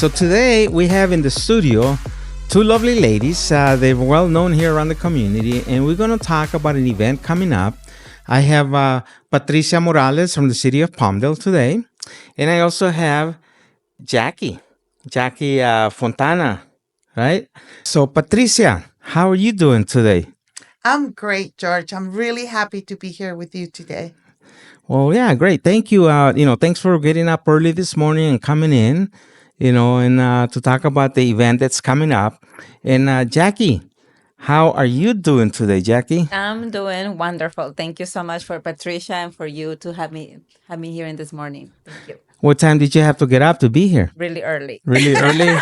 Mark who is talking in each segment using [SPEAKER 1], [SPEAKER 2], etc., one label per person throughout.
[SPEAKER 1] So today we have in the studio two lovely ladies. They're well known here around the community, and we're going to talk about an event coming up. I have Patricia Morales from the city of Palmdale today, and I also have Jackie Fontana, right? So, Patricia, how are you doing today?
[SPEAKER 2] I'm great, George. I'm really happy to be here with you today.
[SPEAKER 1] Well, yeah, great. Thank you. Thanks for getting up early this morning and coming in, and to talk about the event that's coming up. And Jackie, how are you doing today, Jackie?
[SPEAKER 3] I'm doing wonderful. Thank you so much for Patricia and for you to have me here in this morning. Thank you.
[SPEAKER 1] What time did you have to get up to be here?
[SPEAKER 3] Really early.
[SPEAKER 1] Really early?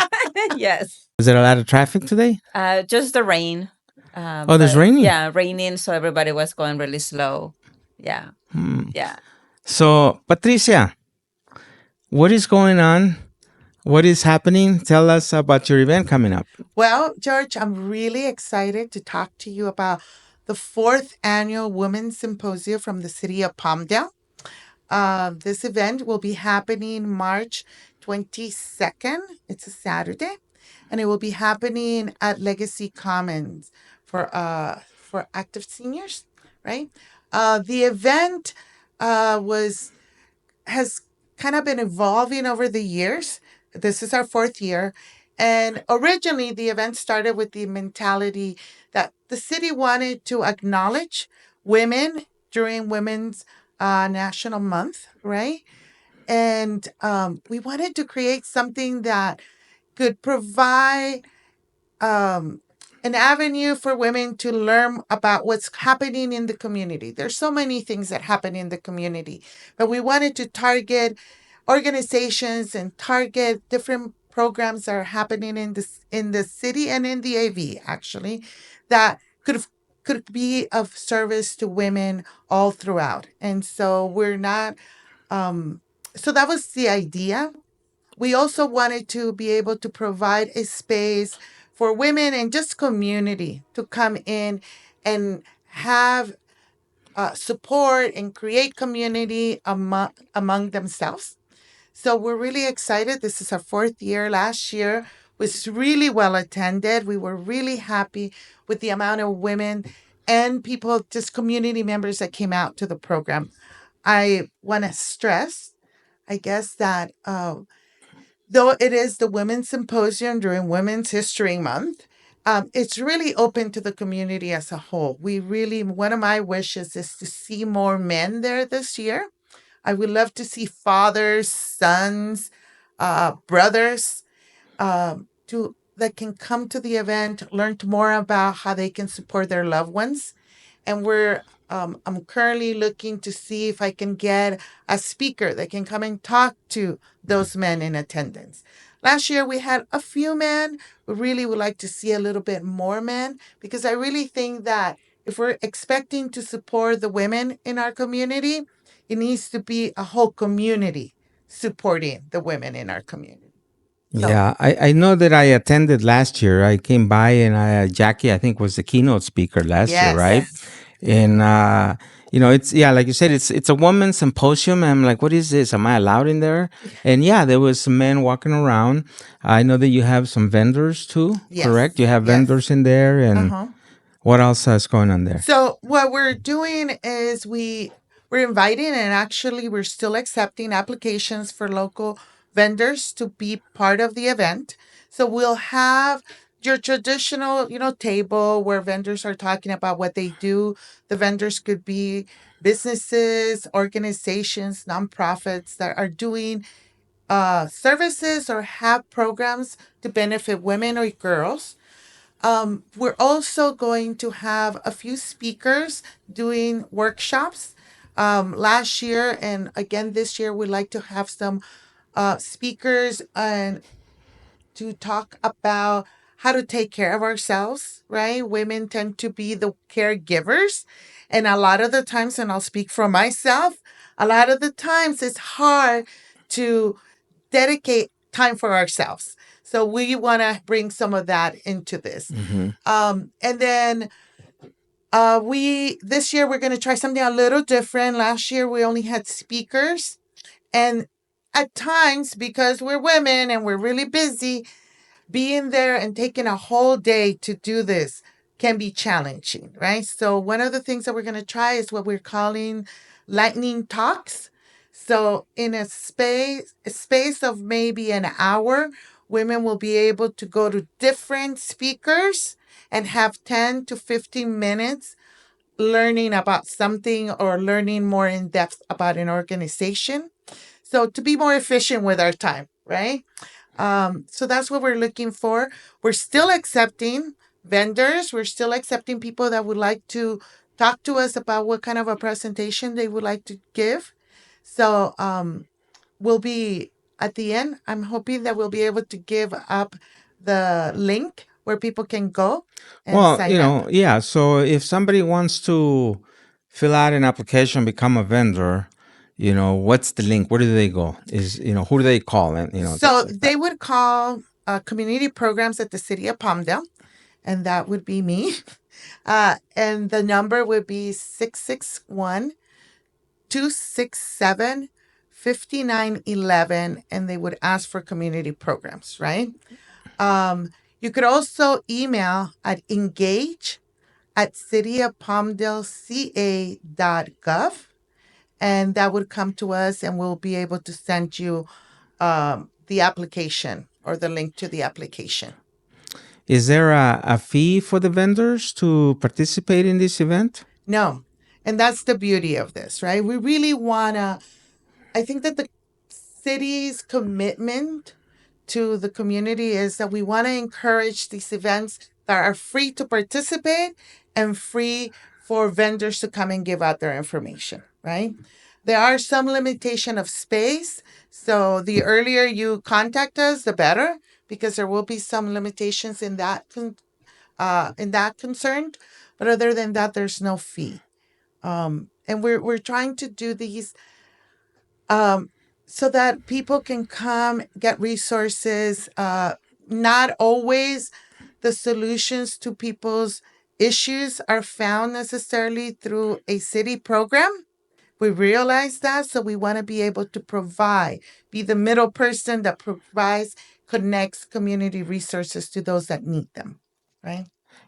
[SPEAKER 3] Yes.
[SPEAKER 1] Is there a lot of traffic today?
[SPEAKER 3] Just the rain.
[SPEAKER 1] Oh, there's
[SPEAKER 3] But
[SPEAKER 1] raining.
[SPEAKER 3] yeah, raining, so everybody was going really slow. Yeah. Yeah.
[SPEAKER 1] So, Patricia, what is going on? What is happening? Tell us about your event coming up.
[SPEAKER 2] Well, George, I'm really excited to talk to you about the fourth annual Women's Symposium from the city of Palmdale. This event will be happening March 22nd. It's a Saturday, and it will be happening at Legacy Commons for active seniors, right? The event has kind of been evolving over the years. This is our fourth year. And originally, the event started with the mentality that the city wanted to acknowledge women during Women's National Month, right? And we wanted to create something that could provide um, an avenue for women to learn about what's happening in the community. There's so many things that happen in the community, but we wanted to target organizations and target different programs that are happening in the city and in the AV actually that could be of service to women all throughout. And so we're not so that was the idea. We also wanted to be able to provide a space for women and just community to come in and have support and create community among themselves. So we're really excited. This is our fourth year. Last year was really well attended. We were really happy with the amount of women and people, just community members that came out to the program. I want to stress, I guess, that though it is the Women's Symposium during Women's History Month, it's really open to the community as a whole. One of my wishes is to see more men there this year. I would love to see fathers, sons, brothers, to that can come to the event, learn more about how they can support their loved ones. And I'm currently looking to see if I can get a speaker that can come and talk to those men in attendance. Last year we had a few men. We really would like to see a little bit more men because I really think that if we're expecting to support the women in our community, it needs to be a whole community supporting the women in our community. So,
[SPEAKER 1] Yeah, I know that I attended last year. I came by and Jackie, I think, was the keynote speaker last year, right?
[SPEAKER 2] yes.
[SPEAKER 1] And it's like you said, it's a women's symposium. I'm like, what is this? Am I allowed in there? And yeah, there was some men walking around. I know that you have some vendors too,
[SPEAKER 2] Yes.
[SPEAKER 1] correct? You have
[SPEAKER 2] Yes.
[SPEAKER 1] vendors in there, and
[SPEAKER 2] Uh-huh.
[SPEAKER 1] what else is going on there?
[SPEAKER 2] So what we're doing is we're inviting and actually we're still accepting applications for local vendors to be part of the event. So we'll have your traditional, table where vendors are talking about what they do. The vendors could be businesses, organizations, nonprofits that are doing services or have programs to benefit women or girls. We're also going to have a few speakers doing workshops. Last year and again this year, we'd like to have some speakers and to talk about how to take care of ourselves, right? Women tend to be the caregivers. And a lot of the times, and I'll speak for myself, a lot of the times it's hard to dedicate time for ourselves. So we want to bring some of that into this.
[SPEAKER 1] Hmm.
[SPEAKER 2] And then we this year we're going to try something a little different. Last year we only had speakers, and at times, because we're women and we're really busy, being there and taking a whole day to do this can be challenging, right? So one of the things that we're going to try is what we're calling lightning talks. So in a space of maybe an hour, women will be able to go to different speakers and have 10 to 15 minutes learning about something or learning more in depth about an organization. So to be more efficient with our time, right? So that's what we're looking for. We're still accepting vendors. We're still accepting people that would like to talk to us about what kind of a presentation they would like to give. So we'll be at the end. I'm hoping that we'll be able to give up the link where people can go and
[SPEAKER 1] Well,
[SPEAKER 2] sign up.
[SPEAKER 1] yeah. So if somebody wants to fill out an application, become a vendor, what's the link? Where do they go? Who do they call? And
[SPEAKER 2] So they would call community programs at the city of Palmdale, and that would be me. And the number would be 661 267 5911, and they would ask for community programs, right? You could also email at engage@cityofpalmdaleca.gov, and that would come to us, and we'll be able to send you the application or the link to the application.
[SPEAKER 1] is there a fee for the vendors to participate in this event?
[SPEAKER 2] No. And that's the beauty of this, right? We really want to, I think that the city's commitment to the community is that we want to encourage these events that are free to participate and free for vendors to come and give out their information, right? There are some limitation of space, so the earlier you contact us, the better, because there will be some limitations in that concern. But other than that, there's no fee. And we're trying to do these so that people can come get resources. Not always the solutions to people's issues are found necessarily through a city program. We realize that, so we want to be able to provide, be the middle person that provides, connects community resources to those that need them, right?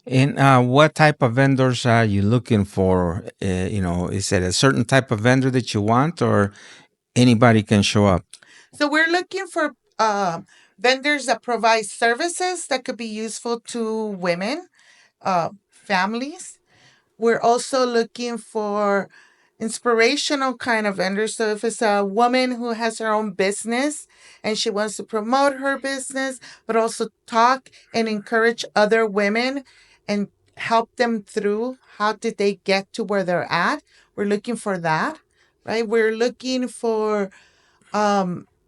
[SPEAKER 1] And what type of vendors are you looking for? Is it a certain type of vendor that you want, or anybody can show up?
[SPEAKER 2] So we're looking for vendors that provide services that could be useful to women, families. We're also looking for inspirational kind of vendors. So if it's a woman who has her own business and she wants to promote her business, but also talk and encourage other women and help them through how did they get to where they're at, we're looking for that, right? We're looking for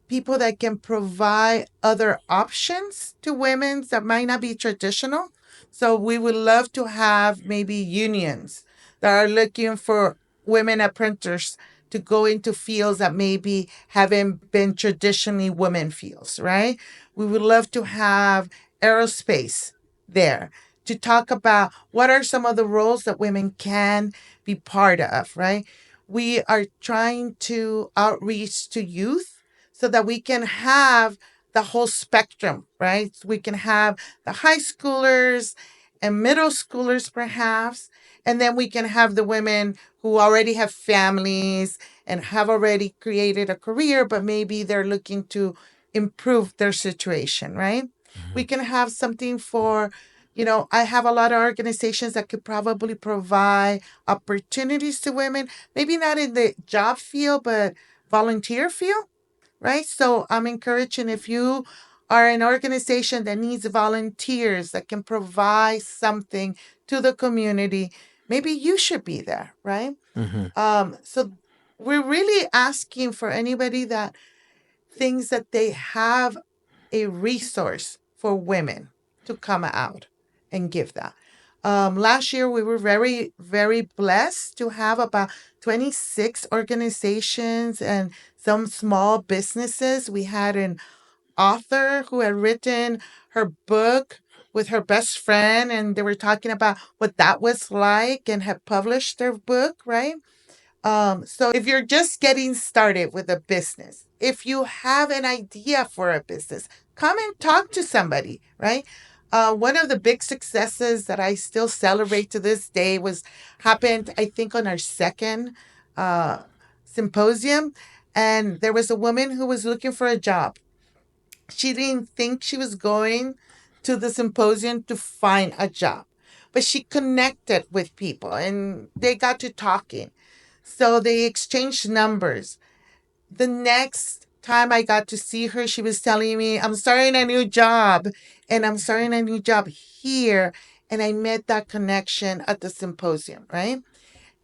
[SPEAKER 2] people that can provide other options to women that might not be traditional. So we would love to have maybe unions that are looking for women apprentices to go into fields that maybe haven't been traditionally women fields, right? We would love to have aerospace there to talk about what are some of the roles that women can be part of, right? We are trying to outreach to youth so that we can have the whole spectrum, right? We can have the high schoolers and middle schoolers, perhaps, and then we can have the women who already have families and have already created a career, but maybe they're looking to improve their situation, right? We can have something for, I have a lot of organizations that could probably provide opportunities to women, maybe not in the job field, but volunteer field, right? So I'm encouraging, if you are an organization that needs volunteers that can provide something to the community, maybe you should be there, right?
[SPEAKER 1] Hmm.
[SPEAKER 2] So we're really asking for anybody that thinks that they have a resource for women to come out and give that. Last year, we were very, very blessed to have about 26 organizations and some small businesses. We had an author who had written her book with her best friend, and they were talking about what that was like and had published their book, right? So if you're just getting started with a business, if you have an idea for a business, come and talk to somebody, right? One of the big successes that I still celebrate to this day was happened, I think, on our second uh, symposium. And there was a woman who was looking for a job. She didn't think she was going to the symposium to find a job, but she connected with people and they got to talking. So they exchanged numbers. The next time I got to see her, she was telling me, I'm starting a new job and I'm starting a new job here. And I met that connection at the symposium, right?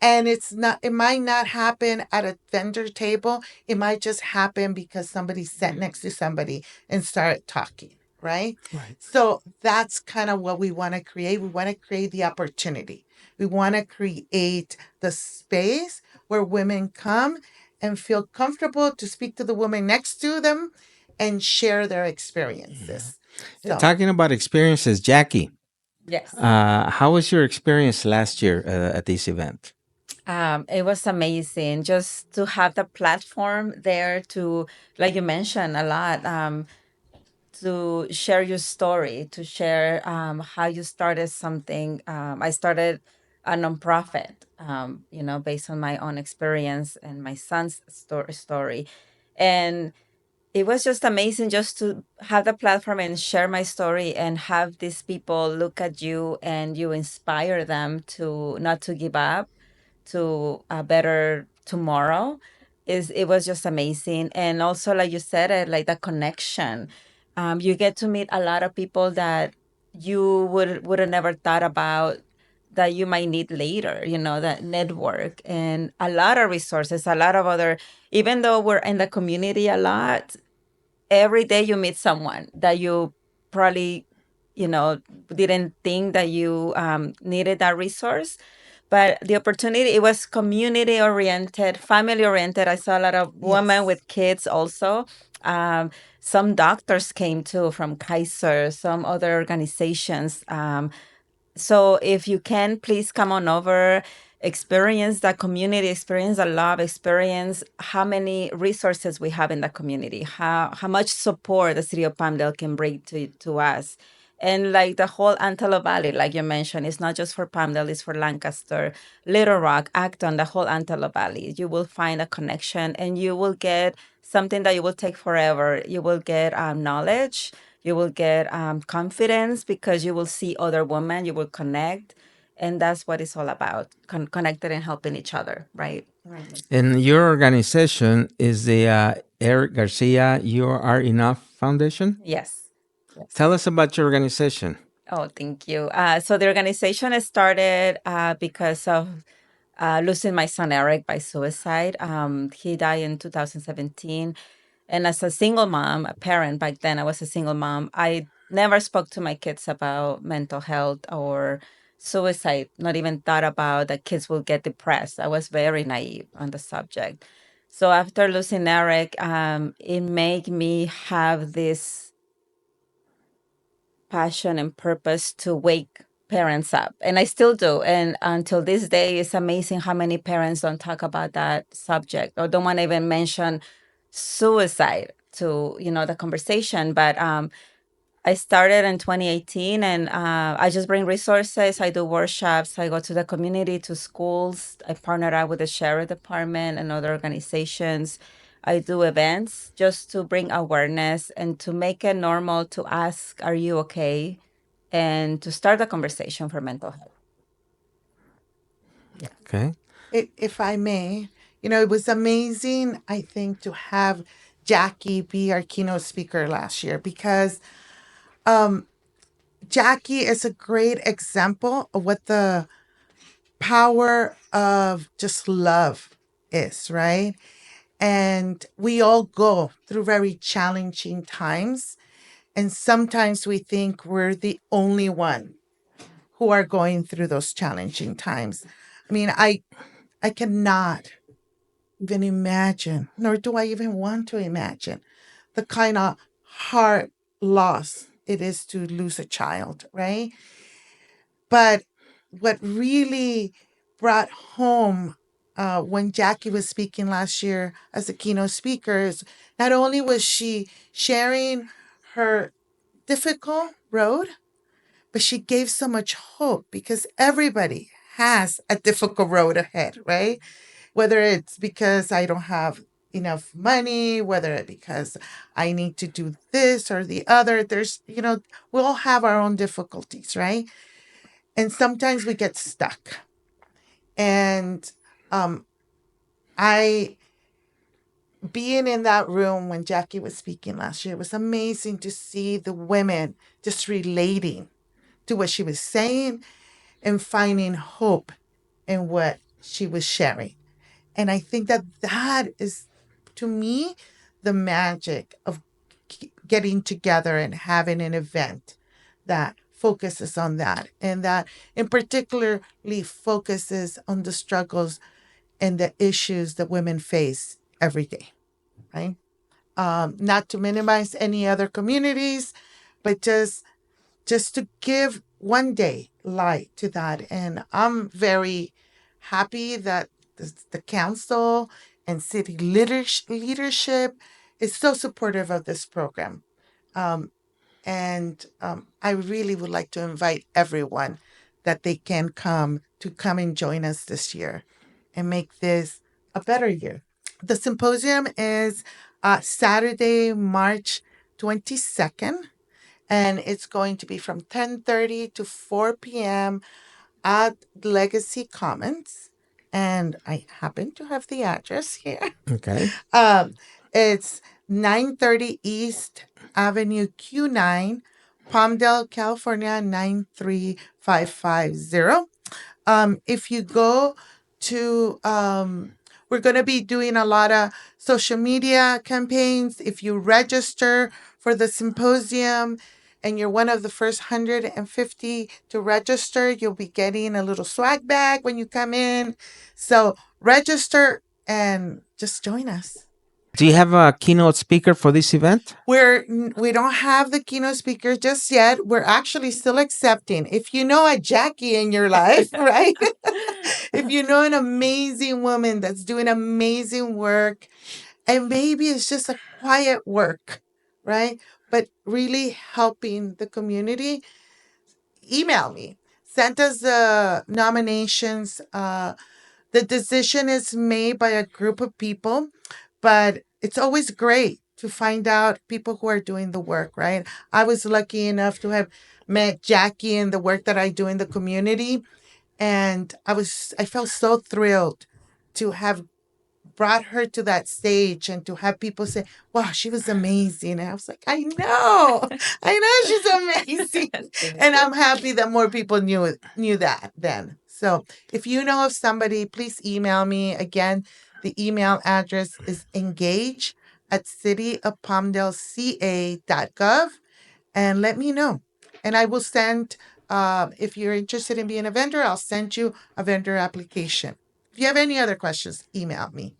[SPEAKER 2] And it might not happen at a vendor table. It might just happen because somebody sat next to somebody and started talking, right?
[SPEAKER 1] Right.
[SPEAKER 2] So that's kind of what we want to create. We want to create the opportunity. We want to create the space where women come and feel comfortable to speak to the woman next to them and share their experiences. So
[SPEAKER 1] Talking about experiences, Jackie,
[SPEAKER 3] Yes.
[SPEAKER 1] how was your experience last year at this event?
[SPEAKER 3] It was amazing just to have the platform there to, like you mentioned a lot, to share your story, to share how you started something. I started a nonprofit, based on my own experience and my son's story. And it was just amazing just to have the platform and share my story and have these people look at you and you inspire them to not to give up, to a better tomorrow. Is It was just amazing. And also, like you said, like the connection, you get to meet a lot of people that you would have never thought about, that you might need later, that network and a lot of resources, a lot of other, even though we're in the community a lot, every day you meet someone that you probably, didn't think that you needed that resource. But the opportunity, it was community oriented, family oriented. I saw a lot of women
[SPEAKER 2] yes,
[SPEAKER 3] with kids also. Um, some doctors came too from Kaiser, some other organizations. So if you can, please come on over, experience that community, experience the love, experience how many resources we have in the community, how much support the city of Palmdale can bring to us. And like the whole Antelope Valley, like you mentioned, it's not just for Palmdale, it's for Lancaster, Little Rock, Acton, the whole Antelope Valley. You will find a connection and you will get something that you will take forever. You will get knowledge, you will get confidence because you will see other women, you will connect. And that's what it's all about, connected and helping each other, right?
[SPEAKER 2] right.
[SPEAKER 1] And your organization is the Eric Garcia You Are Enough Foundation.
[SPEAKER 3] Yes. Yes.
[SPEAKER 1] Tell us about your organization.
[SPEAKER 3] Oh, thank you. So the organization has started because of losing my son Eric by suicide. He died in 2017. And as a single mom, a parent back then, I was a single mom. I never spoke to my kids about mental health or suicide, not even thought about that kids will get depressed. I was very naive on the subject. So after losing Eric, it made me have this passion and purpose to wake parents up. And I still do. And until this day, it's amazing how many parents don't talk about that subject or don't want to even mention suicide to, the conversation. But I started in 2018 and I just bring resources. I do workshops. I go to the community, to schools. I partner up with the sheriff department and other organizations. I do events just to bring awareness and to make it normal to ask, are you okay? And to start a conversation for mental health. Yeah.
[SPEAKER 1] Okay.
[SPEAKER 2] If I may, it was amazing, I think, to have Jackie be our keynote speaker last year because Jackie is a great example of what the power of just love is, right? And we all go through very challenging times. And sometimes we think we're the only one who are going through those challenging times. I mean, I cannot even imagine, nor do I even want to imagine the kind of heart loss it is to lose a child, right? But what really brought home when Jackie was speaking last year as a keynote speaker, is not only was she sharing her difficult road, but she gave so much hope because everybody has a difficult road ahead, right? Whether it's because I don't have enough money, whether it's because I need to do this or the other. We all have our own difficulties, right? And sometimes we get stuck. And I, being in that room when Jackie was speaking last year, it was amazing to see the women just relating to what she was saying and finding hope in what she was sharing. And I think that is, to me, the magic of getting together and having an event that focuses on that, and that in particularly focuses on the struggles and the issues that women face every day, right? Not to minimize any other communities, but just to give one day light to that. And I'm very happy that the council and city leadership is so supportive of this program. And I really would like to invite everyone that they can come and join us this year and make this a better year. The symposium is Saturday, March 22nd, and it's going to be from 10:30 to 4 p.m. at Legacy Commons. And I happen to have the address here.
[SPEAKER 1] Okay.
[SPEAKER 2] It's 930 East Avenue Q9, Palmdale, California 93550. If you go to, we're going to be doing a lot of social media campaigns. If you register for the symposium and you're one of the first 150 to register, you'll be getting a little swag bag when you come in. So register and just join us.
[SPEAKER 1] Do you have a keynote speaker for this event?
[SPEAKER 2] We don't have the keynote speaker just yet. We're actually still accepting. If you know a Jackie in your life, right? If you know an amazing woman that's doing amazing work, and maybe it's just a quiet work, right? But really helping the community, email me. Send us the nominations. The decision is made by a group of people, but it's always great to find out people who are doing the work, right? I was lucky enough to have met Jackie and the work that I do in the community. And I felt so thrilled to have brought her to that stage and to have people say, wow, she was amazing. And I was like, I know she's amazing. And I'm happy that more people knew that then. So if you know of somebody, please email me. Again, the email address is engage@cityofpalmdaleca.gov, and let me know. And I will send, if you're interested in being a vendor, I'll send you a vendor application. If you have any other questions, email me.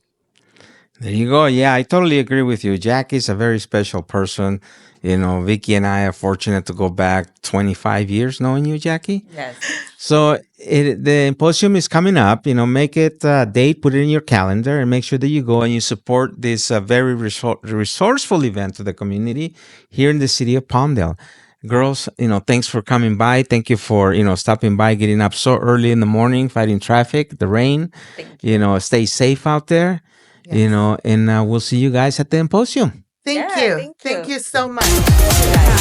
[SPEAKER 1] There you go. Yeah, I totally agree with you. Jackie's a very special person. You know, Vicky and I are fortunate to go back 25 years knowing you, Jackie.
[SPEAKER 3] Yes.
[SPEAKER 1] So the symposium is coming up. You know, make it a date, put it in your calendar, and make sure that you go and you support this very resourceful event to the community here in the city of Palmdale. Girls, you know, thanks for coming by. Thank you for, you know, stopping by, getting up so early in the morning, fighting traffic, the rain.
[SPEAKER 3] Thank you.
[SPEAKER 1] You know, stay safe out there. You know, and we'll see you guys at the symposium.
[SPEAKER 2] Thank
[SPEAKER 3] Yeah,
[SPEAKER 2] you.
[SPEAKER 3] thank
[SPEAKER 2] Thank
[SPEAKER 3] you.
[SPEAKER 2] you so much.
[SPEAKER 3] Thank you, guys.